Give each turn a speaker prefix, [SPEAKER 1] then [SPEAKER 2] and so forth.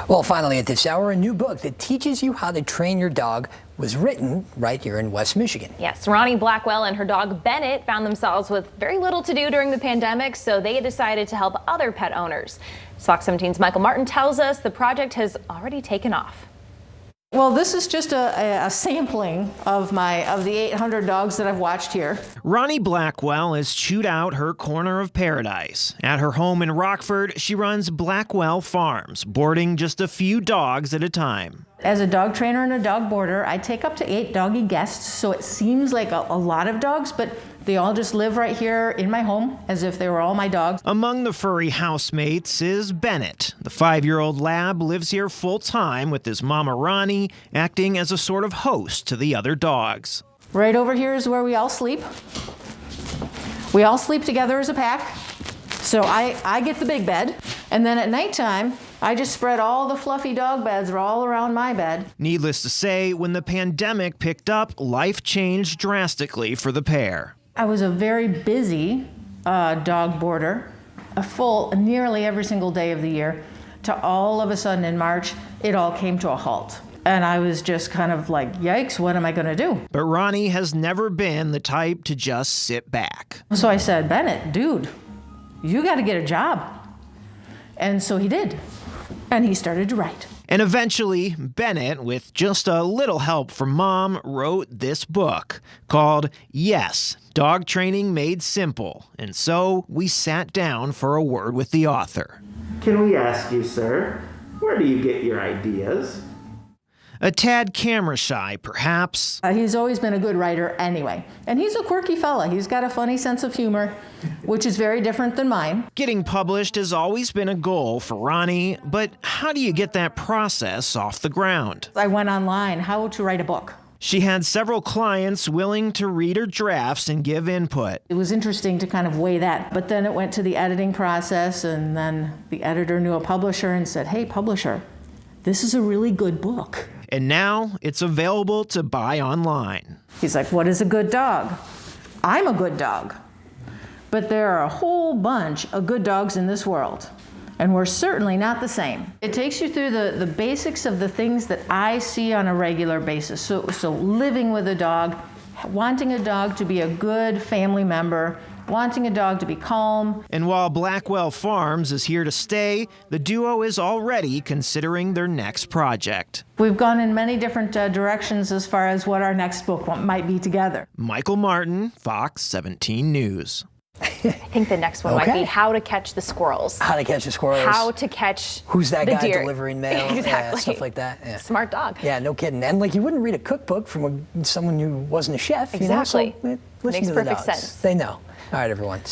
[SPEAKER 1] Well, finally at this hour, a new book that teaches you how to train your dog was written right here in West Michigan.
[SPEAKER 2] Yes, Ronnie Blackwell and her dog Bennett found themselves with very little to do during the pandemic, so they decided to help other pet owners. Fox 17's Michael Martin tells us the project has already taken off.
[SPEAKER 3] Well, this is just a sampling of the 800 dogs that I've watched here.
[SPEAKER 4] Ronnie Blackwell has chewed out her corner of paradise. At her home in Rockford, she runs Blackwell Farms, boarding just a few dogs at a time.
[SPEAKER 3] As a dog trainer and a dog boarder, I take up to 8 doggy guests, so it seems like a lot of dogs, but they all just live right here in my home as if they were all my dogs.
[SPEAKER 4] Among the furry housemates is Bennett. The 5-year-old lab lives here full-time with his mama Ronnie acting as a sort of host to the other dogs.
[SPEAKER 3] Right over here is where we all sleep. We all sleep together as a pack. So I get the big bed, and then at nighttime, I just spread all the fluffy dog beds all around my bed.
[SPEAKER 4] Needless to say, when the pandemic picked up, life changed drastically for the pair.
[SPEAKER 3] I was a very busy dog boarder, nearly every single day of the year, to all of a sudden in March, it all came to a halt. And I was just kind of like, yikes, what am I going to do?
[SPEAKER 4] But Ronnie has never been the type to just sit back.
[SPEAKER 3] So I said, Bennett, dude, you got to get a job. And so he did. And he started to write.
[SPEAKER 4] And eventually, Bennett, with just a little help from Mom, wrote this book called Yes, Dog Training Made Simple. And so we sat down for a word with the author.
[SPEAKER 5] Can we ask you, sir, where do you get your ideas?
[SPEAKER 4] A tad camera shy, perhaps.
[SPEAKER 3] He's always been a good writer anyway. And he's a quirky fella. He's got a funny sense of humor, which is very different than mine.
[SPEAKER 4] Getting published has always been a goal for Ronnie, but how do you get that process off the ground?
[SPEAKER 3] I went online, how to write a book.
[SPEAKER 4] She had several clients willing to read her drafts and give input.
[SPEAKER 3] It was interesting to kind of weigh that, but then it went to the editing process, and then the editor knew a publisher and said, hey, publisher, this is a really good book.
[SPEAKER 4] And now it's available to buy online.
[SPEAKER 3] He's like, what is a good dog? I'm a good dog. But there are a whole bunch of good dogs in this world, and we're certainly not the same. It takes you through the basics of the things that I see on a regular basis. So living with a dog, wanting a dog to be a good family member, wanting a dog to be calm.
[SPEAKER 4] And while Blackwell Farms is here to stay, the duo is already considering their next project.
[SPEAKER 3] We've gone in many different directions as far as what our next book might be together.
[SPEAKER 4] Michael Martin, Fox 17 News.
[SPEAKER 2] I think the next one might be how to catch the squirrels.
[SPEAKER 1] How to catch the squirrels.
[SPEAKER 2] How to catch
[SPEAKER 1] Who's that
[SPEAKER 2] the
[SPEAKER 1] guy
[SPEAKER 2] deer.
[SPEAKER 1] delivering mail?
[SPEAKER 2] Exactly.
[SPEAKER 1] Yeah, stuff like that. Yeah.
[SPEAKER 2] Smart dog.
[SPEAKER 1] Yeah, no kidding. And like you wouldn't read a cookbook from someone who wasn't a chef.
[SPEAKER 2] Exactly.
[SPEAKER 1] You know? So, listen
[SPEAKER 2] Makes
[SPEAKER 1] to the
[SPEAKER 2] perfect
[SPEAKER 1] dogs.
[SPEAKER 2] sense.
[SPEAKER 1] They know. All right, everyone.